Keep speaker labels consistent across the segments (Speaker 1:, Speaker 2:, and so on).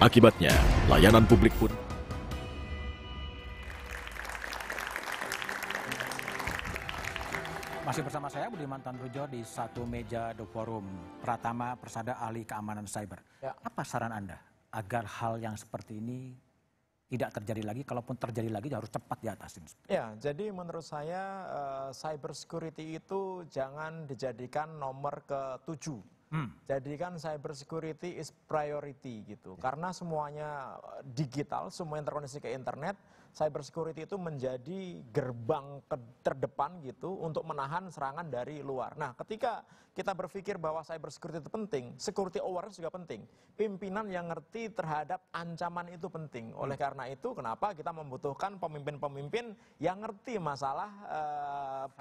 Speaker 1: Akibatnya, layanan publik pun
Speaker 2: masih bersama saya Budiman Tanrujo di satu meja The Forum. Pratama Persada, ahli keamanan cyber.
Speaker 3: Ya.
Speaker 2: Apa saran Anda agar hal yang seperti ini tidak terjadi lagi? Kalaupun terjadi lagi harus cepat diatasin.
Speaker 3: Ya, jadi menurut saya cyber security itu jangan dijadikan nomor ke-7. Jadikan cyber security is priority gitu. Karena semuanya digital, semua yang terkoneksi ke internet, cyber security itu menjadi gerbang terdepan gitu untuk menahan serangan dari luar. Nah, ketika kita berpikir bahwa cyber security itu penting, security awareness juga penting. Pimpinan yang ngerti terhadap ancaman itu penting. Oleh karena itu, kenapa kita membutuhkan pemimpin-pemimpin yang ngerti masalah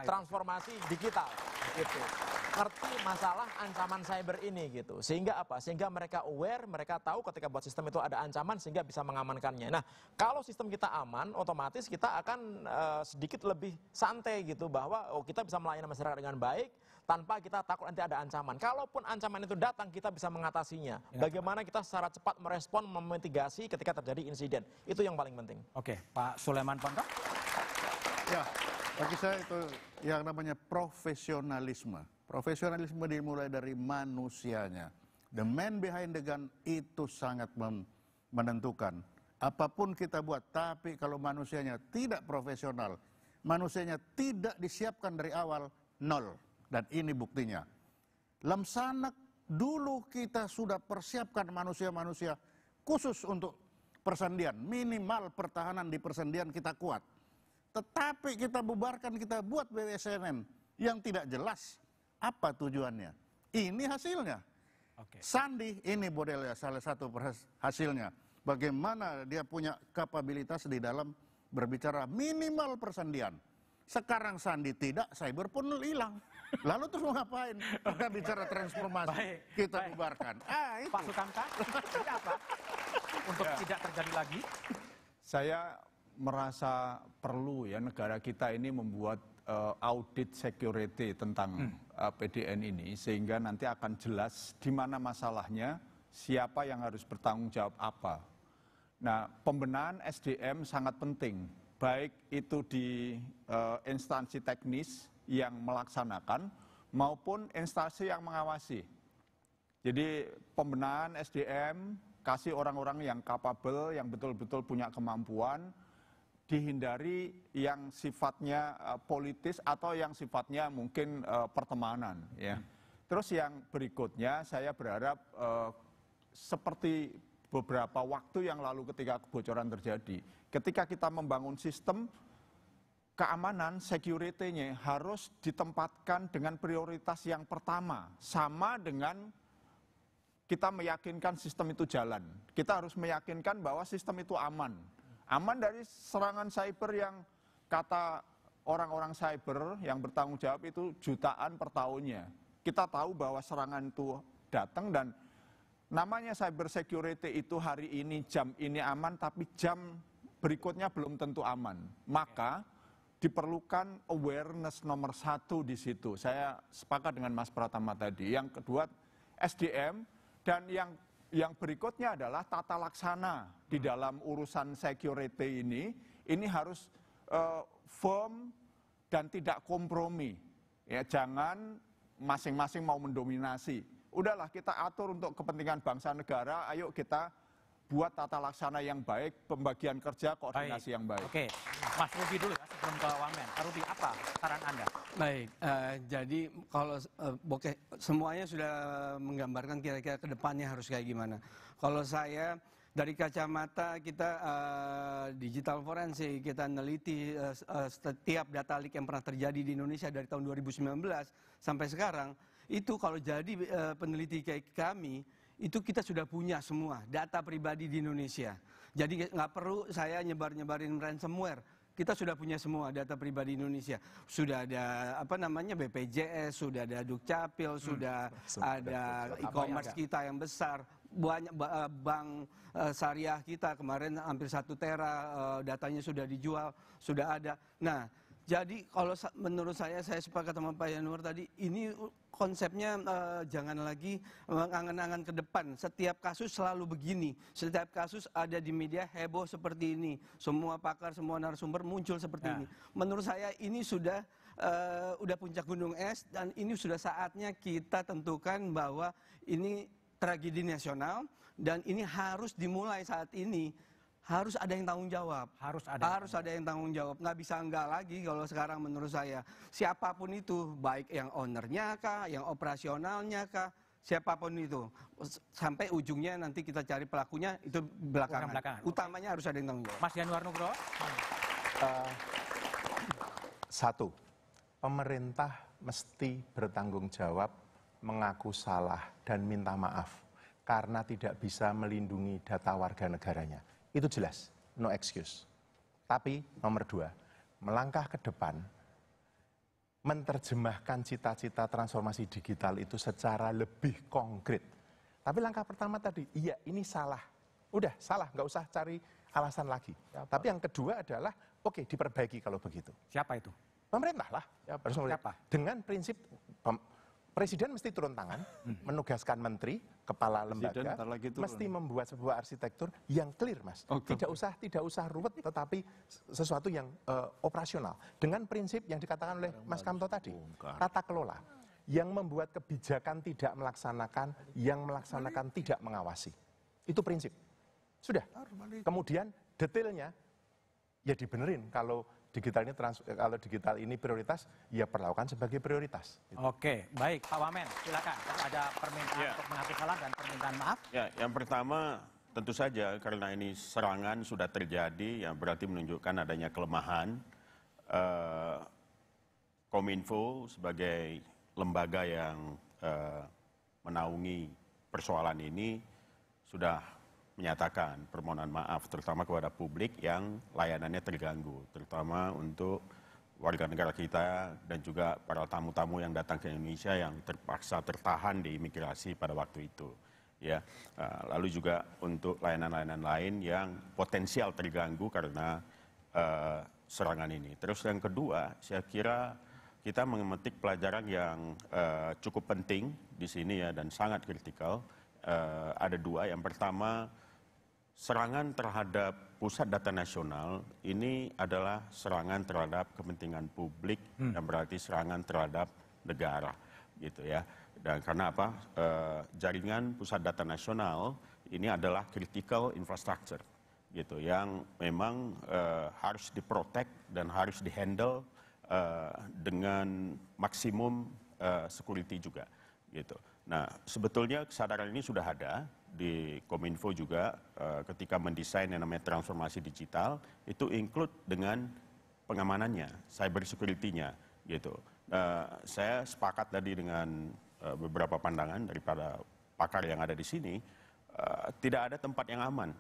Speaker 3: transformasi digital gitu. Ngerti masalah ancaman cyber ini gitu. Sehingga apa? Sehingga mereka aware, mereka tahu ketika buat sistem itu ada ancaman sehingga bisa mengamankannya. Nah, kalau sistem kita aman, otomatis kita akan sedikit lebih santai gitu bahwa kita bisa melayani masyarakat dengan baik tanpa kita takut nanti ada ancaman. Kalaupun ancaman itu datang, kita bisa mengatasinya. Bagaimana kita secara cepat merespon, memitigasi ketika terjadi insiden. Itu yang paling penting.
Speaker 2: Oke, Pak Sulaiman Ponto.
Speaker 4: Ya, bagi saya itu yang namanya profesionalisme. Profesionalisme dimulai dari manusianya. The man behind the gun itu sangat menentukan. Apapun kita buat, tapi kalau manusianya tidak profesional, manusianya tidak disiapkan dari awal, nol. Dan ini buktinya. Lamsanak dulu kita sudah persiapkan manusia-manusia khusus untuk persendian. Minimal pertahanan di persendian kita kuat. Tetapi kita bubarkan, kita buat BWSNM yang tidak jelas apa tujuannya. Ini hasilnya.
Speaker 2: Oke.
Speaker 4: Sandi ini modelnya salah satu hasilnya. Bagaimana dia punya kapabilitas di dalam berbicara minimal persendian. Sekarang Sandi tidak, cyber pun hilang. Lalu terus mau ngapain? Kita bicara transformasi, kita bubarkan. Itu.
Speaker 2: Pak Sukamta, ini apa? Untuk tidak terjadi lagi?
Speaker 5: Saya merasa perlu ya negara kita ini membuat audit security tentang PDN ini sehingga nanti akan jelas di mana masalahnya, siapa yang harus bertanggung jawab apa. Nah, pembenahan SDM sangat penting, baik itu di instansi teknis yang melaksanakan maupun instansi yang mengawasi. Jadi pembenahan SDM, kasih orang-orang yang capable, yang betul-betul punya kemampuan, dihindari yang sifatnya politis atau yang sifatnya mungkin pertemanan. Ya. Terus yang berikutnya saya berharap seperti beberapa waktu yang lalu ketika kebocoran terjadi, ketika kita membangun sistem keamanan, security-nya harus ditempatkan dengan prioritas yang pertama, sama dengan kita meyakinkan sistem itu jalan. Kita harus meyakinkan bahwa sistem itu aman. Aman dari serangan cyber yang kata orang-orang cyber yang bertanggung jawab itu jutaan per tahunnya. Kita tahu bahwa serangan itu datang dan namanya cyber security itu hari ini, jam ini aman, tapi jam berikutnya belum tentu aman. Maka diperlukan awareness nomor 1 di situ. Saya sepakat dengan Mas Pratama tadi. Yang kedua SDM dan yang berikutnya adalah tata laksana di dalam urusan security ini harus firm dan tidak kompromi. Ya, jangan masing-masing mau mendominasi. Udahlah kita atur untuk kepentingan bangsa negara, ayo kita buat tata laksana yang baik, pembagian kerja, koordinasi yang baik.
Speaker 2: Oke, Mas Ruby dulu ya sebelum ke Wamen. Pak Ruby, apa saran Anda?
Speaker 6: Baik, jadi kalau semuanya sudah menggambarkan kira-kira ke depannya harus kayak gimana. Kalau saya dari kacamata kita digital forensik, kita meneliti setiap data leak yang pernah terjadi di Indonesia dari tahun 2019 sampai sekarang, itu kalau jadi peneliti kayak kami, itu kita sudah punya semua data pribadi di Indonesia. Jadi nggak perlu saya nyebarin ransomware. Kita sudah punya semua data pribadi Indonesia. Sudah ada BPJS, sudah ada Dukcapil, sudah ada e-commerce kita yang besar, banyak bank syariah kita kemarin hampir 1 tera datanya sudah dijual, sudah ada. Nah, Jadi kalau menurut saya sepakat sama Pak Yanuar tadi, ini konsepnya jangan lagi mengangan-angan ke depan. Setiap kasus selalu begini, setiap kasus ada di media heboh seperti ini. Semua pakar, semua narasumber muncul seperti ini. Menurut saya ini sudah puncak gunung es dan ini sudah saatnya kita tentukan bahwa ini tragedi nasional dan ini harus dimulai saat ini. Harus ada yang tanggung jawab. Harus ada yang tanggung jawab. Nggak bisa enggak lagi kalau sekarang menurut saya. Siapapun itu, baik yang ownernya kah, yang operasionalnya kah, siapapun itu. Sampai ujungnya nanti kita cari pelakunya itu belakangan. Utamanya harus ada yang tanggung jawab.
Speaker 2: Mas Yanuar Nugroho.
Speaker 7: Satu, pemerintah mesti bertanggung jawab, mengaku salah dan minta maaf karena tidak bisa melindungi data warga negaranya. Itu jelas, no excuse. Tapi nomor 2, melangkah ke depan, menerjemahkan cita-cita transformasi digital itu secara lebih konkret. Tapi langkah pertama tadi, iya ini salah. Udah salah, nggak usah cari alasan lagi. Tapi yang kedua adalah, oke diperbaiki kalau begitu.
Speaker 2: Siapa itu?
Speaker 7: Pemerintah lah.
Speaker 2: Siapa?
Speaker 7: Dengan prinsip Presiden mesti turun tangan, menugaskan menteri, kepala lembaga, mesti membuat sebuah arsitektur yang clear, Mas. Tidak usah ruwet, tetapi sesuatu yang operasional. Dengan prinsip yang dikatakan oleh Mas Kamto tadi, tata kelola. Yang membuat kebijakan tidak melaksanakan, yang melaksanakan tidak mengawasi. Itu prinsip. Sudah. Kemudian detailnya, ya dibenerin kalau digital ini prioritas, ya perlakukan sebagai prioritas.
Speaker 2: Oke, baik Pak Wamen, silakan. Ada permintaan untuk mengaku salah dan permintaan maaf.
Speaker 1: Ya, yang pertama tentu saja karena ini serangan sudah terjadi, yang berarti menunjukkan adanya kelemahan. Kominfo sebagai lembaga yang menaungi persoalan ini sudah menyatakan permohonan maaf terutama kepada publik yang layanannya terganggu, terutama untuk warga negara kita dan juga para tamu-tamu yang datang ke Indonesia yang terpaksa tertahan di imigrasi pada waktu itu. Ya, lalu juga untuk layanan-layanan lain yang potensial terganggu karena serangan ini. Terus yang kedua, saya kira kita memetik pelajaran yang cukup penting di sini ya dan sangat kritikal. Ada 2. Yang pertama, serangan terhadap pusat data nasional ini adalah serangan terhadap kepentingan publik yang berarti serangan terhadap negara, gitu ya. Dan karena apa? Jaringan pusat data nasional ini adalah critical infrastructure, gitu, yang memang harus diprotek dan harus dihandle dengan maksimum security juga, gitu. Nah, sebetulnya kesadaran ini sudah ada di Kominfo juga ketika mendesain yang namanya transformasi digital, itu include dengan pengamanannya, cyber security-nya, gitu. Saya sepakat tadi dengan beberapa pandangan daripada pakar yang ada di sini, tidak ada tempat yang aman.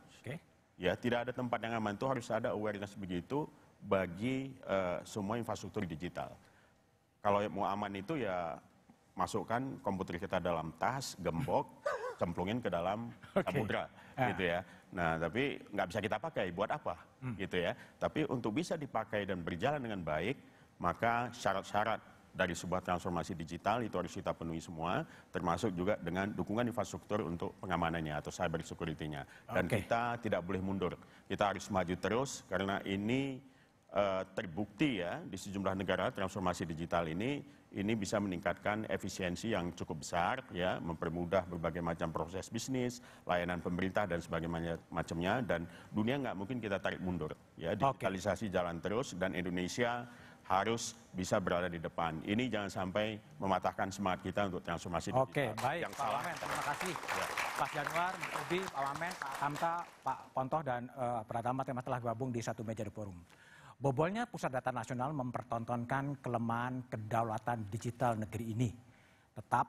Speaker 1: Ya, tidak ada tempat yang aman, itu harus ada awareness begitu bagi semua infrastruktur digital. Kalau mau aman itu ya masukkan komputer kita dalam tas, gembok, cemplungin ke dalam samudra, gitu ya. Nah, tapi nggak bisa kita pakai, buat apa, gitu ya. Tapi untuk bisa dipakai dan berjalan dengan baik, maka syarat-syarat dari sebuah transformasi digital itu harus kita penuhi semua, termasuk juga dengan dukungan infrastruktur untuk pengamanannya atau cyber security-nya. Dan kita tidak boleh mundur, kita harus maju terus karena ini terbukti ya di sejumlah negara transformasi digital ini bisa meningkatkan efisiensi yang cukup besar ya, mempermudah berbagai macam proses bisnis, layanan pemerintah dan sebagainya macamnya, dan dunia nggak mungkin kita tarik mundur ya, digitalisasi jalan terus dan Indonesia harus bisa berada di depan. Ini jangan sampai mematahkan semangat kita untuk transformasi digital.
Speaker 2: Oke, baik Pak Wamen, terima kasih. Pak Yanuar, Mas Ubi, Pak Wamen, Pak Kamta, Pak Pontoh dan Pratama telah gabung di satu meja di forum. Bobolnya Pusat Data Nasional mempertontonkan kelemahan kedaulatan digital negeri ini. Tetap